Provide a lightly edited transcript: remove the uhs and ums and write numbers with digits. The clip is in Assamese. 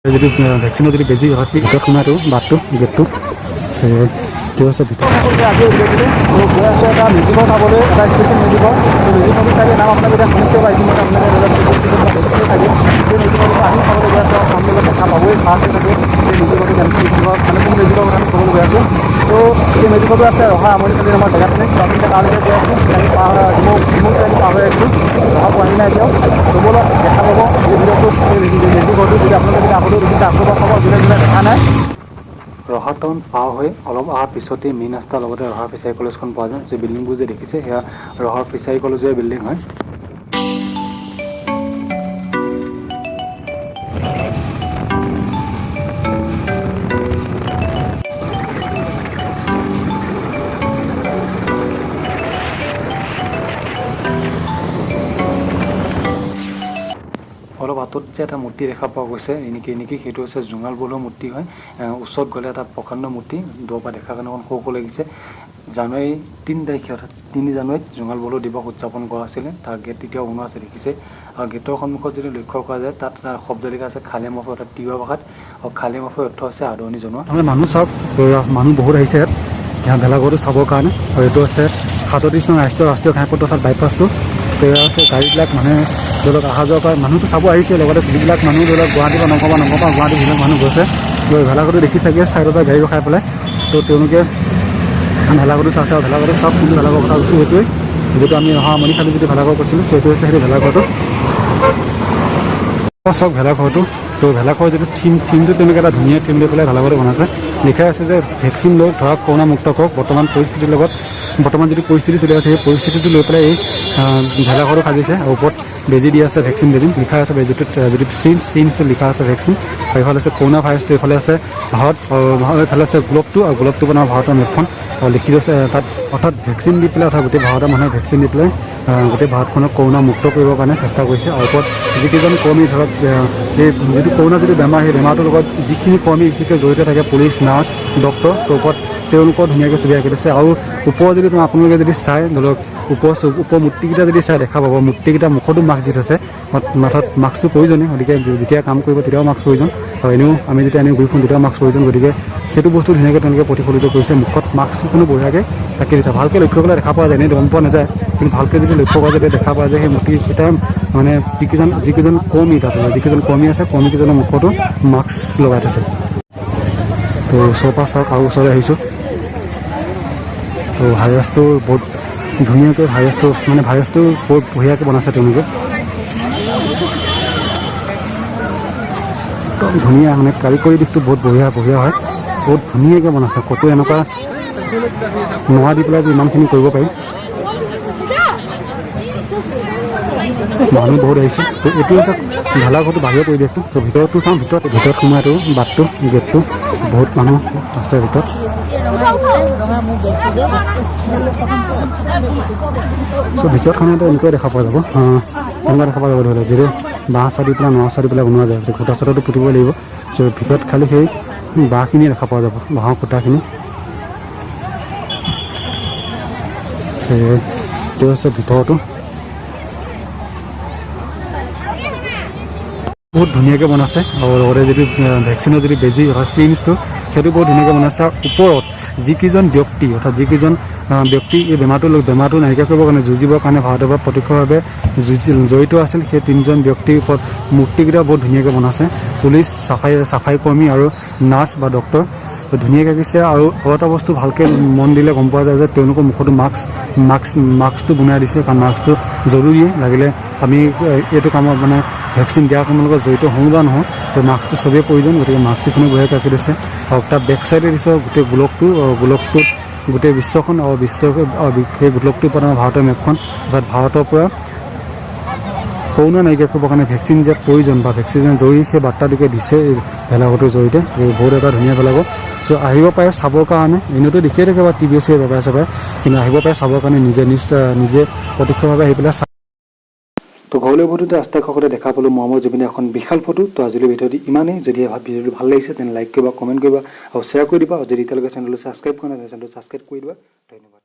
যদি ভেকচিনৰ যদি বেজি হয় ভিতৰত সোমাইতো বাটটো গেটটো আছে ভিতৰত আজি উলিয়াইছিলে গৈ আছোঁ এটা মেজিকৰ চাবলৈ এটা ষ্টেচন মেজিকৰ মেজিকটো চাগে নাম আপোনালোকে শুনিছে বা ইতিমধ্যে আপোনালোকে দেখিছে চাগে সেই মেজিকটো আমি চাবলৈ গৈ আছোঁ আপোনালোকে দেখা পাবই ফাৰ্ষ্ট থাকে সেই মেজিকটো মেজিকৰ মেজিকৰ কথা আমি ক'বলৈ গৈ আছোঁ ত' এই মেজিকটো আছে ৰহা আমৰিখালি আমাৰ জেগাখিনি আমি তালৈকে গৈ আছোঁ আমি ডিমৌ চাইড পাৰ হৈ আহিছোঁ ৰহা পোৱাহি নাই এতিয়াও ব'লক দেখা পাব এই ভিডিঅ'টোত মেজিকটো যদি আপোনালোকে যদি আগতেও দেখিছে আকৌ চাব যোনে যোনে দেখা নাই ৰহা টাউন পাৰ হৈ অলপ অহাৰ পিছতেই মেইন ৰাস্তাৰ লগতে ৰহা ফিচাৰী কলেজখন পোৱা যায় যে বিল্ডিংবোৰ যে দেখিছে সেয়া ৰহা ফিচাৰী কলেজৰ বিল্ডিং হয় অলপ হাতত যে এটা মূৰ্তি দেখা পোৱা গৈছে এনেকৈ সেইটো হৈছে জোঙাল বলৰ মূৰ্তি হয় ওচৰত গ'লে এটা প্ৰকাণ্ড মূৰ্তি দূৰৰ পৰা দেখাৰ কাৰণে অকণ সৰু লাগিছে জানুৱাৰী 3 তাৰিখে অৰ্থাৎ 3 জানুৱাৰীত জোঙাল বলৰ দিৱস উদযাপন কৰা হৈছিলে তাৰ গেট এতিয়াও বনোৱা আছে দেখিছে আৰু গেটৰ সন্মুখত যদি লক্ষ্য কৰা যায় তাত শব্দ লিখা আছে খালে মফৈ অৰ্থাৎ তিৱা ভাষাত আৰু খালে মফৈ অৰ্থ হৈছে আদৰণি জনোৱা মানুহ চাওক মানুহ বহুত আহিছে ইয়াত ভেলাঘৰটো চাবৰ কাৰণে আৰু এইটো আছে 37 নং ৰাষ্ট্ৰীয় ঘাইপথ অৰ্থাৎ বাইপাছটো সেয়া আছে গাড়ীবিলাক মানে ধৰি লওক অহা যোৱা কৰা মানুহটো চাব আহিছে লগতে যিবিলাক মানুহ ধৰি লওক গুৱাহাটীৰ পৰা নগৰ পৰা গুৱাহাটী যিবিলাক মানুহ গৈছে ভেলাঘৰটো দেখি চাগে চাইডতে গাড়ী ৰখাই পেলাই তো তেওঁলোকে ভেলাঘৰটো চাইছে আৰু ভেলাঘৰটো চাওক কিন্তু ভেলাঘৰ কথা কৈছোঁ সেইটোৱে যিটো আমি অহা আমনিখালি যিটো ভেলাঘৰ কৈছিলোঁ সেইটো হৈছে সেইটো ভেলাঘৰটো চাওক ভেলাঘৰটো তো ভেলাঘৰ যিটো থিমটো তেওঁলোকে এটা ধুনীয়া থিম লৈ পেলাই ভেলাঘৰটো বনাইছে লিখাই আছে যে ভেকচিন লৈ ধৰক কৰোণা মুক্ত কৰক বৰ্তমান পৰিস্থিতিৰ লগত বৰ্তমান যিটো পৰিস্থিতি চলি আছে সেই পৰিস্থিতিটো লৈ পেলাই এই ভেলাঘৰটো সাজিছে আৰু ওপৰত বেজি দি আছে ভেকচিন লিখা আছে বেজিটোত যিটো চিনটো লিখা আছে ভেকচিন আৰু এইফালে আছে কৰোণা ভাইৰাছটো এইফালে আছে ভাৰত এইফালে আছে গ্ল'বটো আৰু গ্ল'বটো বনাওঁ ভাৰতৰ মেপখন আৰু লিখি দিছে তাত অৰ্থাৎ ভেকচিন দি পেলাই অৰ্থাৎ গোটেই ভাৰতৰ মানুহে ভেকচিন দি পেলাই গোটেই ভাৰতখনক কৰোণা মুক্ত কৰিবৰ কাৰণে চেষ্টা কৰিছে আৰু ওপৰত যিকেইজন কৰ্মী ধৰক এই যিটো কৰোণা যিটো বেমাৰ সেই বেমাৰটোৰ লগত যিখিনি কৰ্মী বিশেষকৈ জড়িত থাকে পুলিচ নাৰ্ছ ডক্তৰ ওপৰত তেওঁলোকৰ ধুনীয়াকৈ ছবি আঁকি দিছে আৰু ওপৰত যদি আপোনালোকে যদি চাই ধৰি লওক ওপৰ মূৰ্তিকেইটা যদি চাই দেখা পাব মূৰ্তিকেইটা মুখতো মাস্ক দি থৈছে মাথাত মাস্কটো প্ৰয়োজনীয় গতিকে যেতিয়া কাম কৰিব তেতিয়াও মাস্ক প্ৰয়োজন আৰু এনেও আমি যেতিয়া ঘূৰি ফুৰোঁ তেতিয়াও মাস্ক প্ৰয়োজন গতিকে সেইটো বস্তু ধুনীয়াকৈ তেওঁলোকে প্ৰতিফলিত কৰিছে মুখত মাস্কখনো বঢ়িয়াকৈ ৰাখি দিছে ভালকৈ লক্ষ্য কৰিলে দেখা পোৱা যায় এনেই গম পোৱা নাযায় কিন্তু ভালকৈ যদি লক্ষ্য কৰা যায় দেখা পোৱা যায় সেই মূৰ্তিকেইটা মানে যিকেইজন কৰ্মী তাত যিকেইজন কৰ্মী আছে কৰ্মীকেইজনৰ মুখতো মাস্ক লগাই থৈছে তো ওচৰৰ পৰা চাওক আৰু ওচৰলৈ আহিছোঁ তো ভাইৰাছটো বহুত ধুনীয়াকৈ ভাইৰাছটো বহুত বঢ়িয়াকৈ বনাইছে তেওঁলোকে একদম ধুনীয়া মানে কাৰিকৰী দিশটো বহুত বঢ়িয়া হয় বহুত ধুনীয়াকৈ বনাইছে ক'তো এনেকুৱা নোৱা দি পেলাই যে ইমানখিনি কৰিব পাৰি মানুহ বহুত আহিছে তো এইটো হৈছে ভেলাঘৰটো বাহিৰৰ পৰিৱেশটো তো ভিতৰতো চাওঁ ভিতৰত সোমাইতো বাটটো গেটটো বহুত মানুহ আছে ভিতৰত ভিতৰখনতে এনেকুৱাই দেখা পোৱা যাব এনেকুৱা দেখা পোৱা যাব ধৰি লওক যিটো বাঁহ চাৰি পেলাই নৰা চাৰি পেলাই বনোৱা যায় খুঁটা চটাটো পুতিব লাগিব চ' ভিতৰত খালি সেই বাঁহখিনিয়ে দেখা পোৱা যাব বাঁহৰ খুঁটাখিনি সেইটো হৈছে ভিতৰতো বহুত ধুনীয়াকৈ বনাইছে আৰু লগতে যিটো ভেকচিনৰ যিটো বেজি অৰ্থাৎ চিৰিঞ্জটো সেইটো বহুত ধুনীয়াকৈ বনাইছে আৰু ওপৰত যিকেইজন ব্যক্তি অৰ্থাৎ যিকেইজন ব্যক্তি এই বেমাৰটো নাইকিয়া কৰিবৰ কাৰণে যুঁজিবৰ কাৰণে ভাৰতৰ পৰা প্ৰত্যক্ষভাৱে জড়িত আছিল সেই 3জন ব্যক্তিৰ ওপৰত মূৰ্তিকেইটা বহুত ধুনীয়াকৈ বনাইছে পুলিচ চাফাই কৰ্মী আৰু নাৰ্ছ বা ডক্তৰ ধুনীয়াকৈ দিছে আৰু এটা বস্তু ভালকৈ মন দিলে গম পোৱা যায় যে তেওঁলোকৰ মুখতো মাস্কটো বনাই দিছে কাৰণ মাস্কটো জৰুৰীয়ে লাগিলে আমি এইটো কামত মানে ভেকচিন দিয়াৰ কামৰ লগত জড়িত হওঁ বা নহওঁ তো মাস্কটো চবেই প্ৰয়োজন গতিকে মাস্কখিনি বঢ়িয়াকৈ ৰাখি দিছে আৰু তাৰ বেক চাইডে দিছে গোটেই গোলকটোত গোটেই বিশ্বখন আৰু সেই গোলকটোৰ ওপৰত আমাৰ ভাৰতৰ মেপখন অৰ্থাৎ ভাৰতৰ পৰা কৰোণা নাইকিয়া কৰিবৰ কাৰণে ভেকচিন যে প্ৰয়োজন বা ভেকচিন জৰুৰী সেই বাৰ্তাটোকে দিছে এই ভেলাঘৰটোৰ জৰিয়তে বহুত এটা ধুনীয়া ভেলাঘৰ চ' আহিব পাৰে চাবৰ কাৰণে এনেওতো দেখিয়ে থাকে বা টিভি চিয়ে চাবাই কিন্তু আহিব পাৰে চাবৰ কাৰণে নিজে প্ৰত্যক্ষভাৱে আহি পেলাই তো ঘৰলৈ উভতোতে ৰাস্তাৰ কাষতে দেখা পালোঁ মৰমৰ জুবিনে এখন বিশাল ফটো তো আজিলৈ ভিডিঅ'টো ইমানেই যদি ভিডিঅ'টো ভাল লাগিছে তেনে লাইক কৰিবা কমেণ্ট কৰিবা আৰু শ্বেয়াৰ কৰি দিবা আৰু যদি এতিয়ালৈকে চেনেলটো ছাবস্ক্ৰাইব কৰা নাই চেনেলটো ছাবস্ক্ৰাইব কৰি দিবা ধন্যবাদ।